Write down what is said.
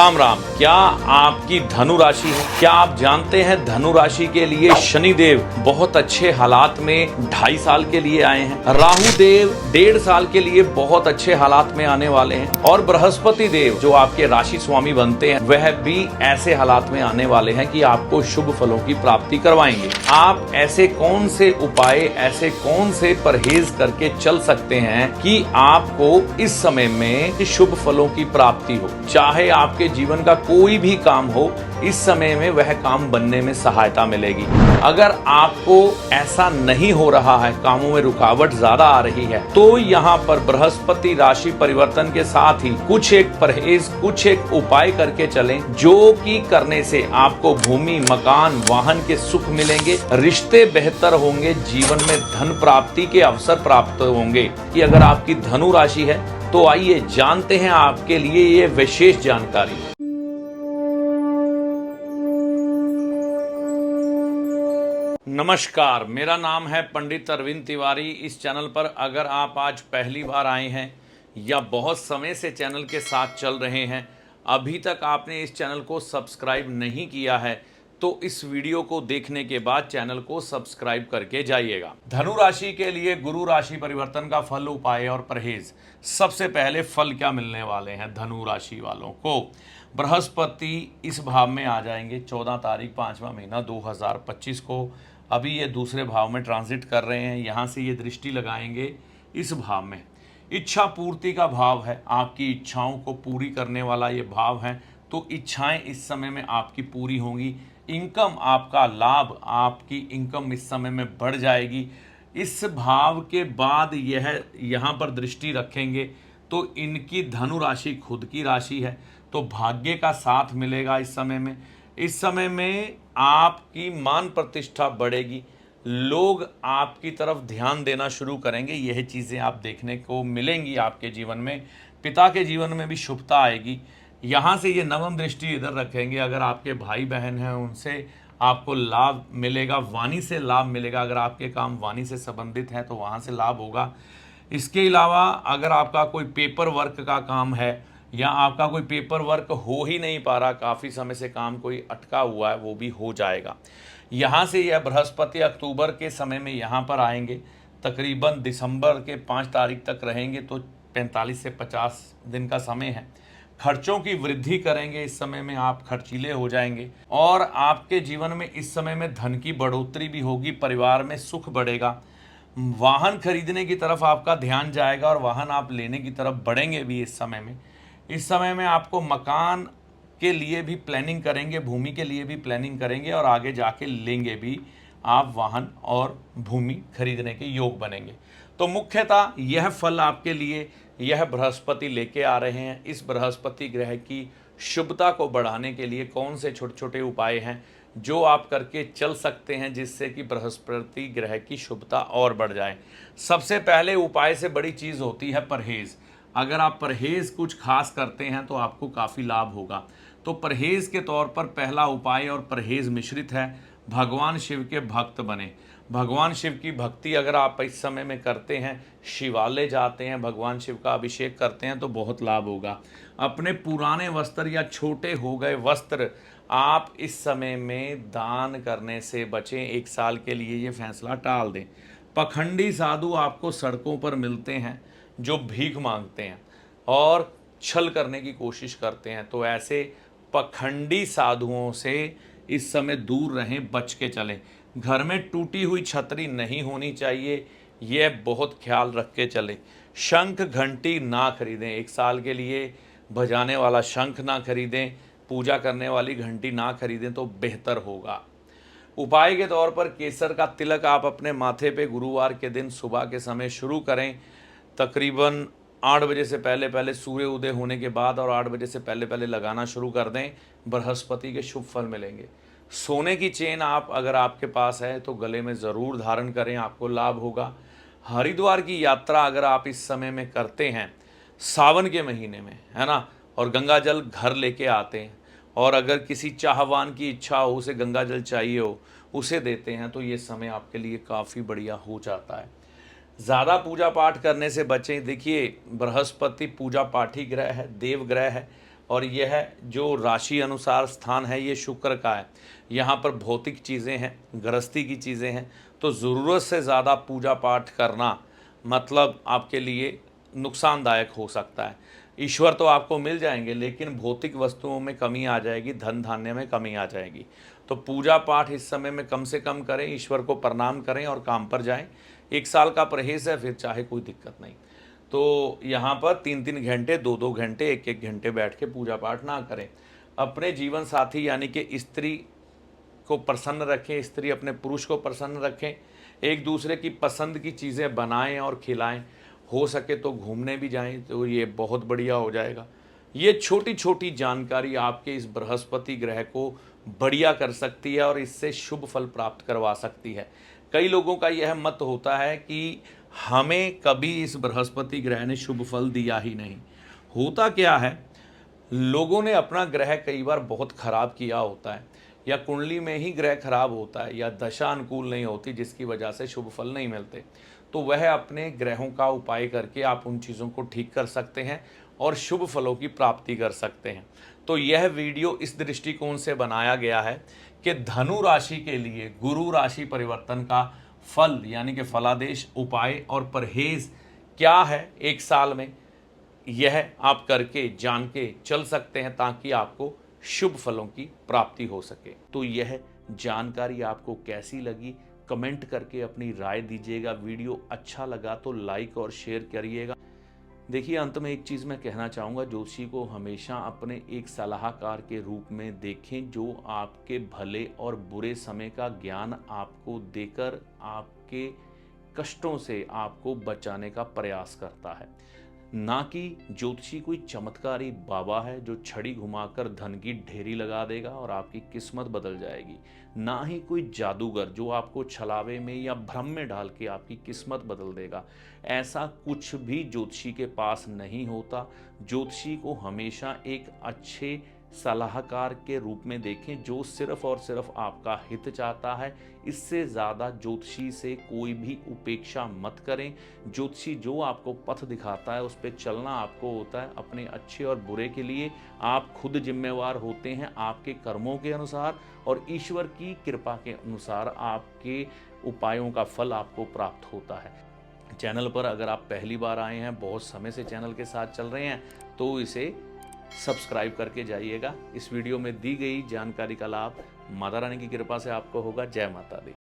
राम राम। क्या आपकी धनु राशि है? क्या आप जानते हैं धनु राशि के लिए शनि देव बहुत अच्छे हालात में 2.5 साल के लिए आए हैं। राहु देव 1.5 साल के लिए बहुत अच्छे हालात में आने वाले हैं और बृहस्पति देव जो आपके राशि स्वामी बनते हैं वह भी ऐसे हालात में आने वाले हैं कि आपको शुभ फलों की प्राप्ति करवाएंगे। आप ऐसे कौन से उपाय, ऐसे कौन से परहेज करके चल सकते हैं कि आपको इस समय में शुभ फलों की प्राप्ति हो। चाहे आपके जीवन का कोई भी काम हो, इस समय में वह काम बनने में सहायता मिलेगी। अगर आपको ऐसा नहीं हो रहा है, कामों में रुकावट ज्यादा आ रही है, तो यहाँ पर बृहस्पति राशि परिवर्तन के साथ ही कुछ एक परहेज, कुछ एक उपाय करके चलें, जो कि करने से आपको भूमि, मकान, वाहन के सुख मिलेंगे, रिश्ते बेहतर होंगे, जीवन में धन प्राप्ति के अवसर प्राप्त होंगे। कि अगर आपकी धनु राशि है तो आइए जानते हैं आपके लिए ये विशेष जानकारी। नमस्कार, मेरा नाम है पंडित अरविंद तिवारी। इस चैनल पर अगर आप आज पहली बार आए हैं या बहुत समय से चैनल के साथ चल रहे हैं, अभी तक आपने इस चैनल को सब्सक्राइब नहीं किया है, तो इस वीडियो को देखने के बाद चैनल को सब्सक्राइब करके जाइएगा। धनु राशि के लिए गुरु राशि परिवर्तन का फल, उपाय और परहेज। सबसे पहले फल क्या मिलने वाले हैं धनु राशि वालों को? बृहस्पति इस भाव में आ जाएंगे 14 तारीख 5वां महीना 2025 को। अभी ये दूसरे भाव में ट्रांजिट कर रहे हैं, यहाँ से ये दृष्टि लगाएंगे इस भाव में। इच्छा पूर्ति का भाव है, आपकी इच्छाओं को पूरी करने वाला ये भाव है, तो इच्छाएं इस समय में आपकी पूरी होंगी। इनकम, आपका लाभ, आपकी इनकम इस समय में बढ़ जाएगी। इस भाव के बाद यह यहाँ पर दृष्टि रखेंगे तो इनकी धनु राशि खुद की राशि है, तो भाग्य का साथ मिलेगा इस समय में। इस समय में आपकी मान प्रतिष्ठा बढ़ेगी, लोग आपकी तरफ ध्यान देना शुरू करेंगे। यह चीज़ें आप देखने को मिलेंगी आपके जीवन में। पिता के जीवन में भी शुभता आएगी। यहाँ से ये नवम दृष्टि इधर रखेंगे। अगर आपके भाई बहन हैं उनसे आपको लाभ मिलेगा, वाणी से लाभ मिलेगा। अगर आपके काम वाणी से संबंधित हैं तो वहाँ से लाभ होगा। इसके अलावा अगर आपका कोई पेपर वर्क का काम है या आपका कोई पेपर वर्क हो ही नहीं पा रहा, काफ़ी समय से काम कोई अटका हुआ है, वो भी हो जाएगा। यहाँ से यह बृहस्पति अक्टूबर के समय में यहाँ पर आएंगे, तकरीबन दिसंबर के 5 तारीख तक रहेंगे, तो 45 से 50 दिन का समय है। खर्चों की वृद्धि करेंगे, इस समय में आप खर्चीले हो जाएंगे और आपके जीवन में इस समय में धन की बढ़ोतरी भी होगी, परिवार में सुख बढ़ेगा। वाहन खरीदने की तरफ आपका ध्यान जाएगा और वाहन आप लेने की तरफ बढ़ेंगे भी इस समय में। इस समय में आपको मकान के लिए भी प्लानिंग करेंगे, भूमि के लिए भी प्लानिंग करेंगे और आगे जाके लेंगे भी आप वाहन और भूमि खरीदने के योग बनेंगे। तो मुख्यतः यह फल आपके लिए यह बृहस्पति लेके आ रहे हैं। इस बृहस्पति ग्रह की शुभता को बढ़ाने के लिए कौन से छोटे छोटे उपाय हैं जो आप करके चल सकते हैं जिससे कि बृहस्पति ग्रह की शुभता और बढ़ जाए? सबसे पहले उपाय से बड़ी चीज़ होती है परहेज। अगर आप परहेज कुछ खास करते हैं तो आपको काफ़ी लाभ होगा। तो परहेज के तौर पर पहला उपाय और परहेज मिश्रित है, भगवान शिव के भक्त बने। भगवान शिव की भक्ति अगर आप इस समय में करते हैं, शिवालय जाते हैं, भगवान शिव का अभिषेक करते हैं तो बहुत लाभ होगा। अपने पुराने वस्त्र या छोटे हो गए वस्त्र आप इस समय में दान करने से बचें। 1 साल के लिए ये फैसला टाल दें। पखंडी साधु आपको सड़कों पर मिलते हैं जो भीख मांगते हैं और छल करने की कोशिश करते हैं, तो ऐसे पखंडी साधुओं से इस समय दूर रहें, बच के चलें। घर में टूटी हुई छतरी नहीं होनी चाहिए, यह बहुत ख्याल रख के चलें। शंख घंटी ना खरीदें, 1 साल के लिए बजाने वाला शंख ना खरीदें, पूजा करने वाली घंटी ना खरीदें तो बेहतर होगा। उपाय के तौर पर केसर का तिलक आप अपने माथे पे गुरुवार के दिन सुबह के समय शुरू करें, तकरीबन 8 बजे से पहले पहले, सूर्य उदय होने के बाद और 8 बजे से पहले पहले लगाना शुरू कर दें। बृहस्पति के शुभ फल मिलेंगे। सोने की चेन आप अगर आपके पास है तो गले में ज़रूर धारण करें, आपको लाभ होगा। हरिद्वार की यात्रा अगर आप इस समय में करते हैं, सावन के महीने में, है ना, और गंगा जल घर लेके आते हैं, और अगर किसी चाहवान की इच्छा हो, उसे गंगा जल चाहिए हो, उसे देते हैं, तो ये समय आपके लिए काफ़ी बढ़िया हो जाता है। ज़्यादा पूजा पाठ करने से बचें। देखिए, बृहस्पति पूजा पाठी ग्रह है, देव ग्रह है। और यह जो राशि अनुसार स्थान है ये शुक्र का है। यहाँ पर भौतिक चीज़ें हैं, गृहस्थी की चीज़ें हैं, तो ज़रूरत से ज़्यादा पूजा पाठ करना मतलब आपके लिए नुकसानदायक हो सकता है। ईश्वर तो आपको मिल जाएंगे, लेकिन भौतिक वस्तुओं में कमी आ जाएगी, धन धान्य में कमी आ जाएगी। तो पूजा पाठ इस समय में कम से कम करें, ईश्वर को प्रणाम करें और काम पर जाएं। 1 साल का परहेज है, फिर चाहे कोई दिक्कत नहीं। तो यहाँ पर 3-3 घंटे, 2-2 घंटे, 1-1 घंटे बैठ के पूजा पाठ ना करें। अपने जीवन साथी यानी कि स्त्री को प्रसन्न रखें, स्त्री अपने पुरुष को प्रसन्न रखें, एक दूसरे की पसंद की चीज़ें बनाएं और खिलाएं। हो सके तो घूमने भी जाएं, तो ये बहुत बढ़िया हो जाएगा। ये छोटी छोटी जानकारी आपके इस बृहस्पति ग्रह को बढ़िया कर सकती है और इससे शुभ फल प्राप्त करवा सकती है। कई लोगों का यह मत होता है कि हमें कभी इस बृहस्पति ग्रह ने शुभ फल दिया ही नहीं। होता क्या है, लोगों ने अपना ग्रह कई बार बहुत खराब किया होता है, या कुंडली में ही ग्रह खराब होता है, या दशा अनुकूल नहीं होती, जिसकी वजह से शुभ फल नहीं मिलते। तो वह अपने ग्रहों का उपाय करके आप उन चीज़ों को ठीक कर सकते हैं और शुभ फलों की प्राप्ति कर सकते हैं। तो यह वीडियो इस दृष्टिकोण से बनाया गया है कि धनु राशि के लिए गुरु राशि परिवर्तन का फल यानी कि फलादेश, उपाय और परहेज क्या है 1 साल में, यह आप करके जान के चल सकते हैं ताकि आपको शुभ फलों की प्राप्ति हो सके। तो यह जानकारी आपको कैसी लगी, कमेंट करके अपनी राय दीजिएगा। वीडियो अच्छा लगा तो लाइक और शेयर करिएगा। देखिए, अंत में एक चीज़ मैं कहना चाहूँगा, ज्योतिषी को हमेशा अपने एक सलाहकार के रूप में देखें, जो आपके भले और बुरे समय का ज्ञान आपको देकर आपके कष्टों से आपको बचाने का प्रयास करता है। ना कि ज्योतिषी कोई चमत्कारी बाबा है जो छड़ी घुमाकर धन की ढेरी लगा देगा और आपकी किस्मत बदल जाएगी। ना ही कोई जादूगर जो आपको छलावे में या भ्रम में डाल के आपकी किस्मत बदल देगा। ऐसा कुछ भी ज्योतिषी के पास नहीं होता। ज्योतिषी को हमेशा एक अच्छे सलाहकार के रूप में देखें जो सिर्फ और सिर्फ आपका हित चाहता है। इससे ज़्यादा ज्योतिषी से कोई भी उपेक्षा मत करें। ज्योतिषी जो आपको पथ दिखाता है उस पर चलना आपको होता है। अपने अच्छे और बुरे के लिए आप खुद जिम्मेवार होते हैं, आपके कर्मों के अनुसार और ईश्वर की कृपा के अनुसार आपके उपायों का फल आपको प्राप्त होता है। चैनल पर अगर आप पहली बार आए हैं, बहुत समय से चैनल के साथ चल रहे हैं, तो इसे सब्सक्राइब करके जाइएगा। इस वीडियो में दी गई जानकारी का लाभ माता रानी की कृपा से आपको होगा। जय माता दी।